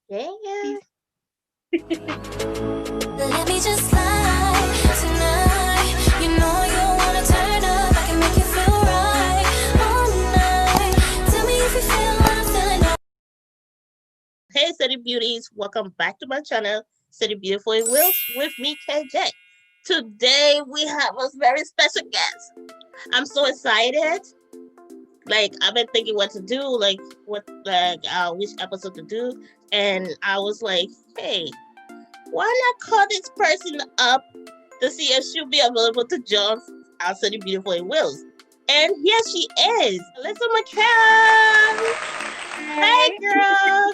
Yeah. Let me just slide tonight. You know you wanna turn up. I can make you feel right all night. Tell me if you feel what I'm feeling. Hey, City Beauties. Welcome back to my channel, City Beautiful in Wheels, with me, KJ. Today, we have a very special guest. I'm so excited. Like, I've been thinking what to do, which episode to do. And I was like, hey, why not call this person up to see if she'll be available to join our City Beautiful in Wheels? And here she is, Alyssa Markell. Hey, girl.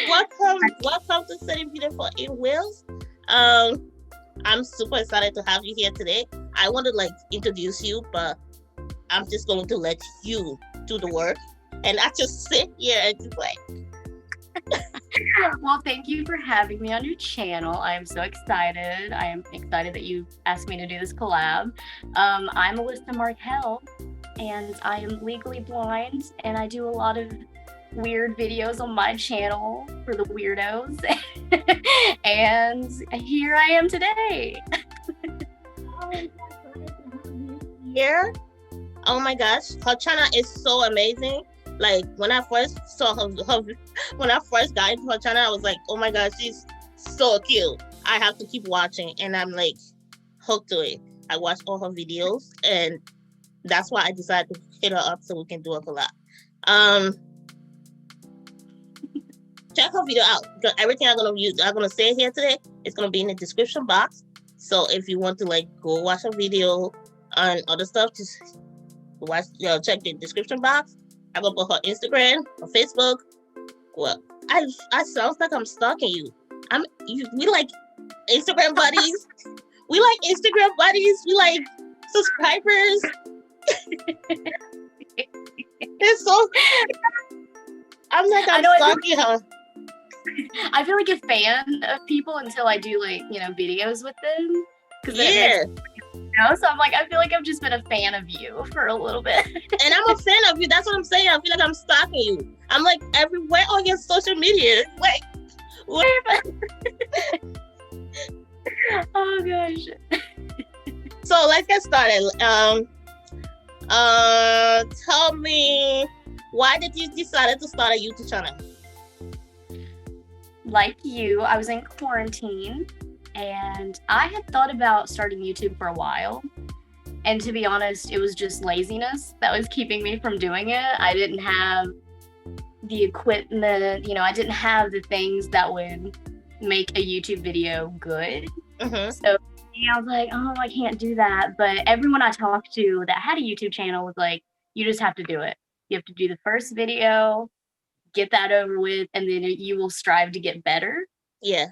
Welcome to City Beautiful in Wales. I'm super excited to have you here today. I want to introduce you, but I'm just going to let you do the work, and I just sit here and just Well, thank you for having me on your channel. I am so excited. I am excited that you asked me to do this collab. I'm Alyssa Markell, and I am legally blind, and I do a lot of weird videos on my channel for the weirdos. And here I am today. here. Oh my gosh, her channel is so amazing. Like when I first saw when I first got into her channel, I was like, oh my gosh, she's so cute. I have to keep watching, and I'm like hooked to it. I watch all her videos, and that's why I decided to hit her up so we can do a collab. Check her video out because everything I'm gonna say here today is gonna be in the description box. So if you want to go watch a video and other stuff, just watch, check the description box. I'm gonna put her Instagram, her Facebook. Well, I sounds like I'm stalking you. We like Instagram buddies. We like Instagram buddies. We like subscribers. It's so. I'm like I'm stalking her. I feel like a fan of people until I do videos with them. Yeah. So I'm like, I feel like I've just been a fan of you for a little bit. And I'm a fan of you. That's what I'm saying. I feel like I'm stalking you. I'm like everywhere on your social media. Like, oh gosh. So let's get started. Tell me, why did you decide to start a YouTube channel? Like you, I was in quarantine and I had thought about starting YouTube for a while. And to be honest, it was just laziness that was keeping me from doing it. I didn't have the equipment, I didn't have the things that would make a YouTube video good. Mm-hmm. So I was like, oh, I can't do that. But everyone I talked to that had a YouTube channel was like, you just have to do it. You have to do the first video, get that over with, and then you will strive to get better. Yeah.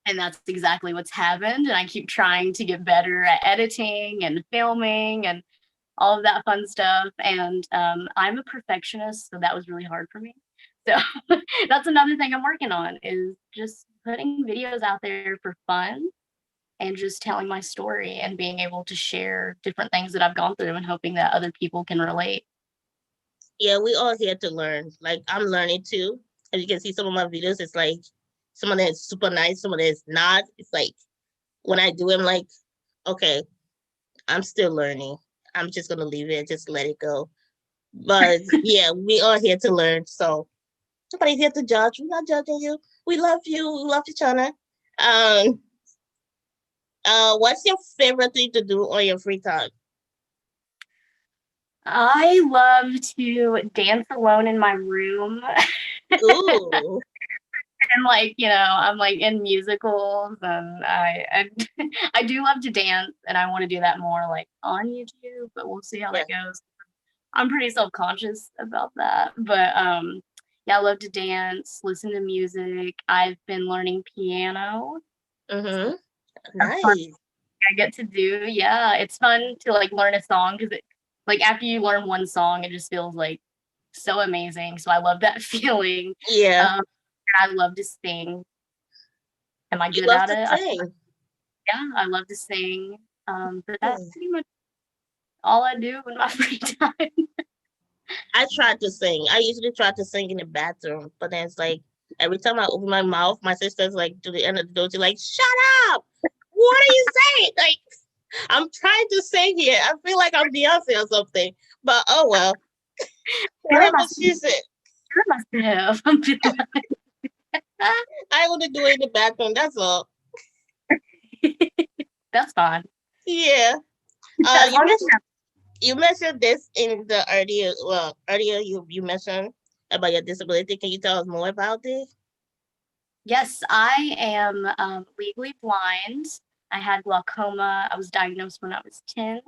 And that's exactly what's happened. And I keep trying to get better at editing and filming and all of that fun stuff. And I'm a perfectionist, so that was really hard for me. So that's another thing I'm working on, is just putting videos out there for fun and just telling my story and being able to share different things that I've gone through and hoping that other people can relate. Yeah, we all here to learn. Like, I'm learning too. As you can see, some of my videos, it's like some of them is super nice, some of them is not. It's like when I do it, I'm like, okay, I'm still learning. I'm just gonna leave it, just let it go. But yeah, we are here to learn. So nobody's here to judge. We're not judging you. We love you. We love each other. What's your favorite thing to do on your free time? I love to dance alone in my room. Ooh. And I'm in musicals, and I do love to dance, and I want to do that more on YouTube, but we'll see how that goes. I'm pretty self-conscious about that, but yeah, I love to dance, listen to music. I've been learning piano. Mm-hmm. So nice. I get to do. Yeah, it's fun to learn a song, because after you learn one song, it just feels so amazing. So I love that feeling. Yeah. I love to sing. Am I good at it? Sing. I love to sing. But that's pretty much all I do in my free time. I tried to sing. I usually try to sing in the bathroom, but then it's like Every time I open my mouth, my sister's like to the end of the door, she's like, "Shut up! What are you saying?" Like I'm trying to sing here. I feel like I'm Beyonce or something. But oh well, You're whatever my she said, you're my Steph. I'm just I want to do it in the background. That's all. that's fine. Yeah. As You long as mentioned this in the earlier. Well, earlier you mentioned about your disability. Can you tell us more about this? yes, I am legally blind. I had glaucoma. I was diagnosed when I was 10.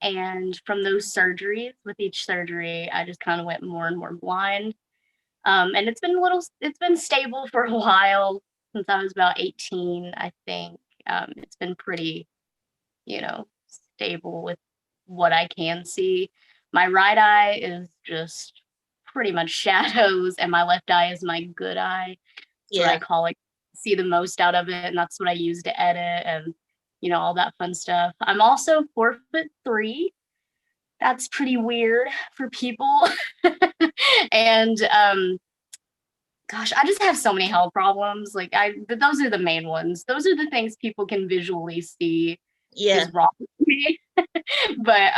And from those surgeries, with each surgery, I just kind of went more and more blind. And it's been stable for a while since I was about 18, I think. It's been pretty, you know, stable with what I can see. My right eye is just pretty much shadows, and my left eye is my good eye. That's what I Yeah. call it. See the most out of it, and that's what I use to edit and all that fun stuff. I'm also 4'3". That's pretty weird for people. And gosh, I just have so many health problems. But those are the main ones. Those are the things people can visually see Yeah. is wrong with me. But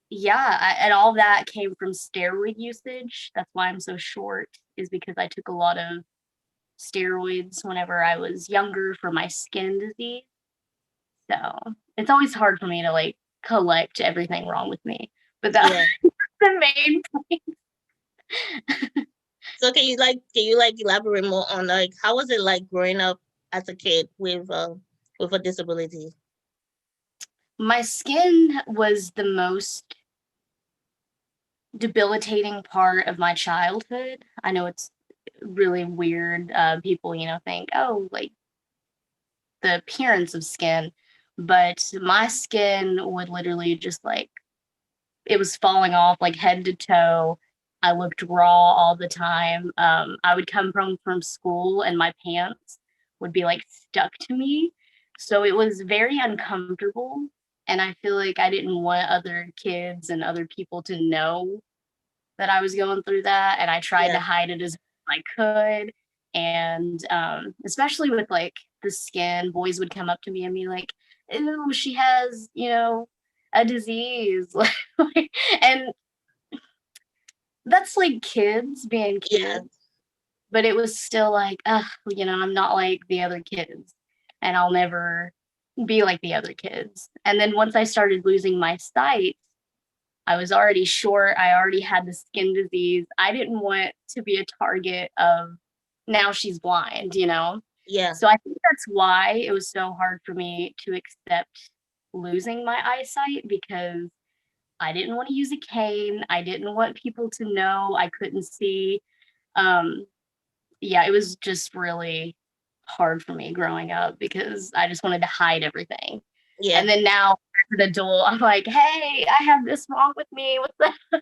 yeah, and all that came from steroid usage. That's why I'm so short, is because I took a lot of steroids whenever I was younger for my skin disease. So it's always hard for me to like collect everything wrong with me. But that's Yeah. the main So can you like elaborate more on like how was it like growing up as a kid with a disability? my skin was the most debilitating part of my childhood. I know it's really weird. People, think, oh, like the appearance of skin, but my skin would literally just like it was falling off like head to toe. I looked raw all the time. I would come from school and my pants would be like stuck to me. So it was very uncomfortable. And I feel like I didn't want other kids and other people to know that I was going through that. And I tried to Yeah. hide it as I could. And especially with like the skin, boys would come up to me and be like, "Ooh, she has, a disease." And that's like kids being Yeah. kids, but it was still like, I'm not like the other kids, and I'll never be like the other kids. And then once I started losing my sight, I was already short. I already had the skin disease. I didn't want to be a target of now she's blind. Yeah. So I think that's why it was so hard for me to accept losing my eyesight, because I didn't want to use a cane. I didn't want people to know I couldn't see. Um, yeah, it was just really hard for me growing up because I just wanted to hide everything. Yeah. And then now as an adult, I'm like, hey, I have this wrong with me. What's up?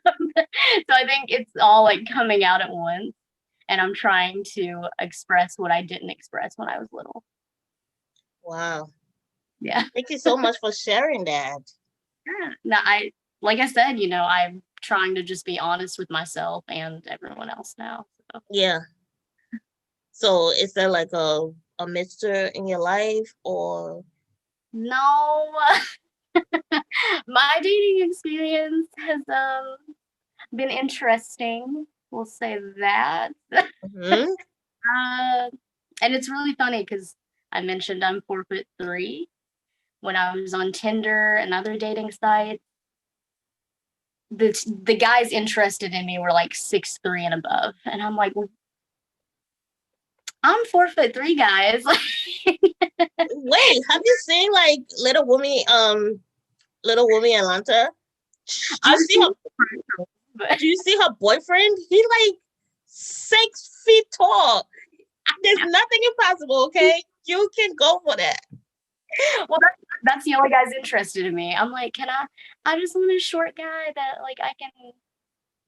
So I think it's all like coming out at once. And I'm trying to express what I didn't express when I was little. Wow. Yeah. Thank you so much for sharing that. Yeah. No, like I said, I'm trying to just be honest with myself and everyone else now. So. Yeah. So is there like a mixture in your life or No, my dating experience has been interesting. We'll say that. Mhm. And it's really funny because I mentioned I'm 4'3". When I was on Tinder and other dating sites, the guys interested in me were like 6'3" and above, and I'm like, well, I'm 4'3", guys. Wait, have you seen like Little Woman Atlanta? Do you I've see seen her but do you see her boyfriend? He like 6 feet tall. There's nothing impossible, okay? You can go for that. well, that's the only guys interested in me. I'm like, I just want a short guy that like I can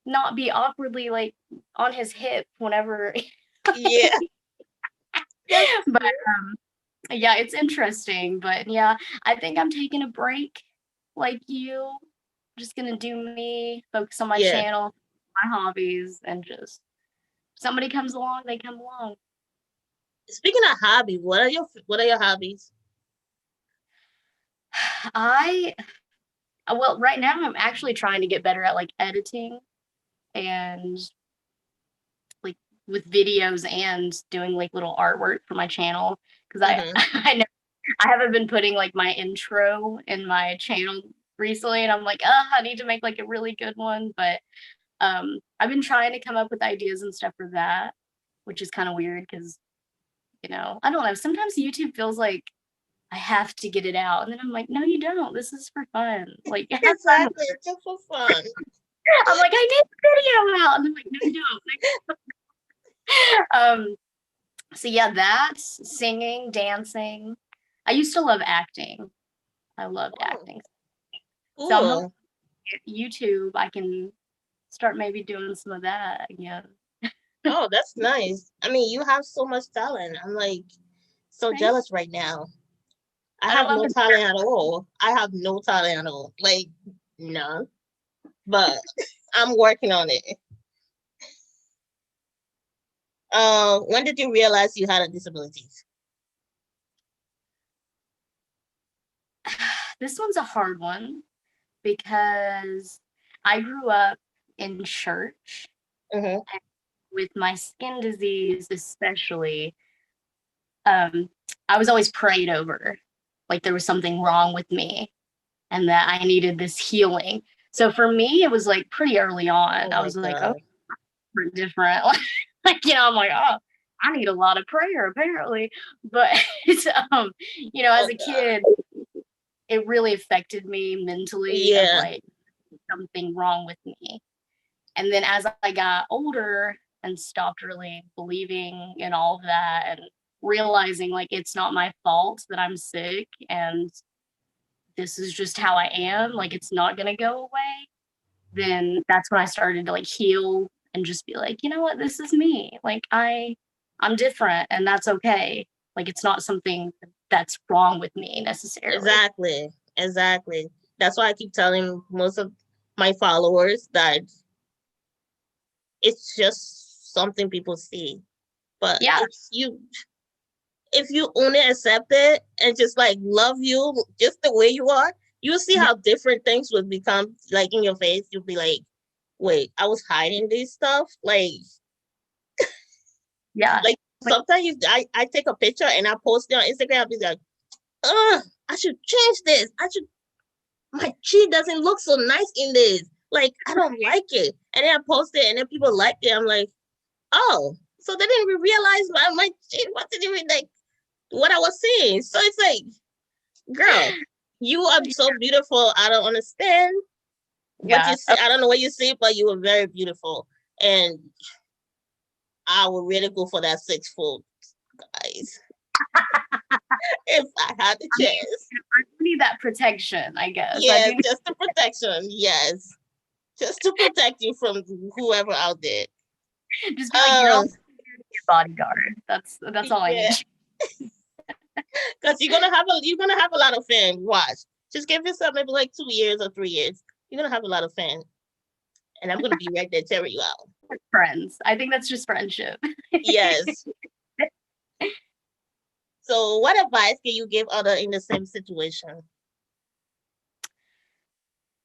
not be awkwardly like on his hip whenever. Yeah. That's But yeah, it's interesting. But yeah, I think I'm taking a break like you. I'm just gonna do me, focus on my yeah. channel, my hobbies, and just somebody comes along, they come along. Speaking of hobby, what are your hobbies? I well, right now I'm actually trying to get better at like editing and like with videos and doing like little artwork for my channel because I Mm-hmm. I know I haven't been putting like my intro in my channel recently, and I'm like, oh, I need to make like a really good one. But I've been trying to come up with ideas and stuff for that, which is kind of weird because I don't know. Sometimes YouTube feels like I have to get it out, and then I'm like, no, you don't. This is for fun. Like, have fun with Exactly, it. just for fun. I'm like, I need the video out, and I'm like, no, you don't. So yeah, that's singing, dancing. I used to love acting. I loved Oh, acting. So I'm hoping cool. YouTube, I can start maybe doing some of that again. Oh, that's nice. I mean, you have so much talent. I'm like so Thanks. jealous right now. I I don't have know no if it's talent at all. I have no talent at all. Like, none. But I'm working on it. When did you realize you had a disability? this one's a hard one because I grew up in church Mm-hmm. with my skin disease, especially. Um, I was always prayed over, like there was something wrong with me and that I needed this healing. So for me, it was like pretty early on. Oh I my was like, oh, god. we're different. I'm like, oh, I need a lot of prayer apparently. But as Oh a god. kid, it really affected me mentally of Yeah. like something wrong with me. And then as I got older and stopped really believing in all of that and realizing like it's not my fault that I'm sick and this is just how I am, like it's not gonna go away, then that's when I started to like heal and just be like, you know what, this is me. Like I'm different and that's okay. Like it's not something that's wrong with me necessarily. Exactly. Exactly. That's why I keep telling most of my followers that it's just something people see. But Yeah. if you only accept it and just like love you just the way you are, you'll see Yeah. how different things would become like in your face. You'll be like, wait, I was hiding this stuff. Yeah. Like Like, sometimes I take a picture and I post it on Instagram. I'll be like, I should change this. My cheek doesn't look so nice in this. Like, I don't like it. And then I post it and then people like it. I'm like, oh, so they didn't even realize my cheek wasn't even like what I was seeing. So it's like, girl, you are so beautiful. I don't understand what yeah. you see. I don't know what you see, but you were very beautiful. And I would really go for that 6 foot, guys, if I had the I mean, chance. I need that protection, I guess. I Yes, do need just the protection. Yes, just to protect you from whoever out there. to just be like, you're Uh, all your bodyguard. That's all I yeah, need. because you're gonna have a lot of fans. Watch, just give yourself maybe like 2 years or 3 years. You're gonna have a lot of fans, and I'm gonna be right there tearing you out. Friends. I think that's just friendship. Yes. So, what advice can you give other in the same situation?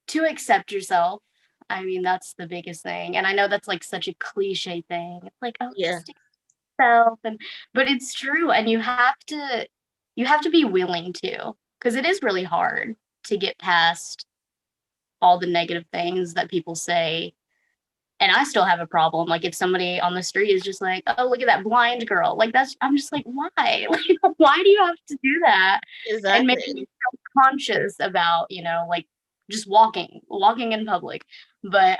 To accept yourself. I mean, that's the biggest thing. And I know that's like such a cliche thing. It's like, oh, Yeah, just accept yourself. But it's true. And you have to be willing to, because it is really hard to get past all the negative things that people say. And I still have a problem. Like if somebody on the street is just like, oh, look at that blind girl. Like I'm just like, why? Like, why do you have to do that? And make exactly. me conscious about, like just walking in public. But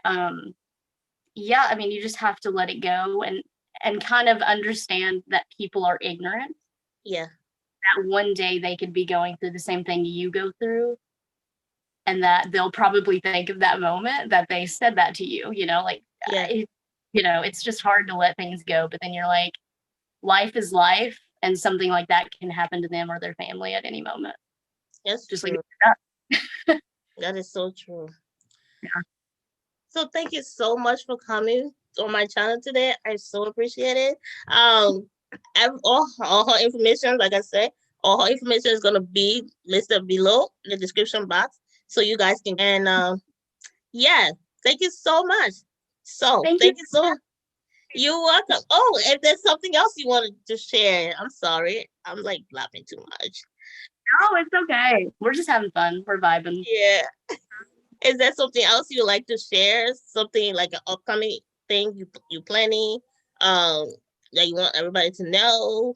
yeah, I mean, you just have to let it go and kind of understand that people are ignorant, Yeah, that one day they could be going through the same thing you go through, and that they'll probably think of that moment that they said that to you, like yeah, it, it's just hard to let things go, but then you're like, life is life, and something like that can happen to them or their family at any moment, that's just like true. That is so true. yeah. So, thank you so much for coming. on my channel today. I so appreciate it. Um, all her information, like I said, all her information is gonna be listed below in the description box, so you guys can. And yeah, thank you so much. So Thank you. thank you so. You're welcome. Oh, if there's something else you wanted to share, I'm sorry. I'm like laughing too much. No, it's okay. We're just having fun. We're vibing. Yeah. Is there something else you like to share? Something like an upcoming thing you planning? Um, that you want everybody to know?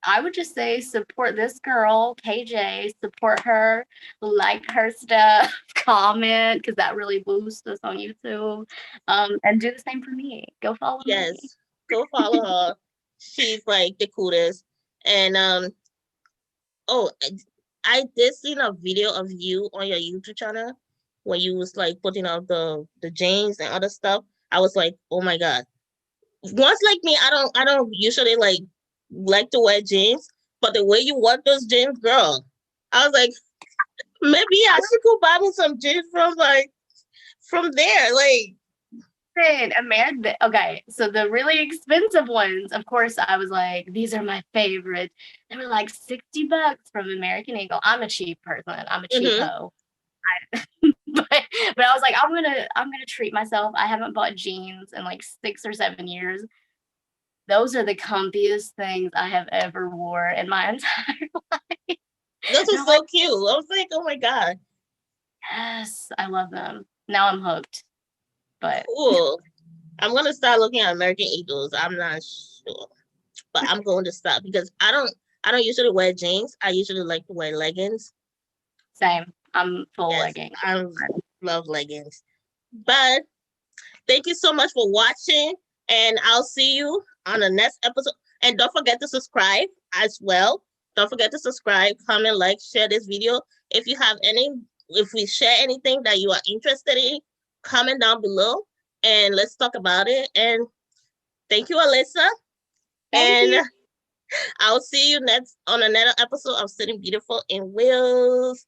I would just say support this girl, KJ, support her, like her stuff, comment, because that really boosts us on YouTube. And do the same for me. Go follow me. Yes. Go follow her. She's like the coolest. And oh, I did see a video of you on your YouTube channel when you was like putting out the jeans and other stuff. I was like, oh my god. Once like me, I don't usually like to wear jeans, but the way you wore those jeans, girl, I was like, maybe I should go buy me some jeans from there. Like, Amanda, okay, so the really expensive ones, of course, I was like, these are my favorite. They were like $60 from American Eagle. I'm a cheap person. I'm a cheap mm-hmm, hoe. But I was like, I'm gonna treat myself. I haven't bought jeans in like 6 or 7 years. Those are the comfiest things I have ever wore in my entire life. this And was I'm like, so cute. I was like, oh my god, yes, I love them. Now I'm hooked. But cool. I'm gonna start looking at American Eagles. I'm not sure, but I'm going to stop because I don't usually wear jeans. I usually like to wear leggings. same. I'm full Yes, legging. I love leggings. But thank you so much for watching, and I'll see you on the next episode. And don't forget to subscribe as well. Don't forget to subscribe, comment, like, share this video. If you have any, if we share anything that you are interested in, comment down below and let's talk about it. And thank you, Alyssa. Thank And you. I'll see you next on another episode of Sitting Beautiful in Wheels.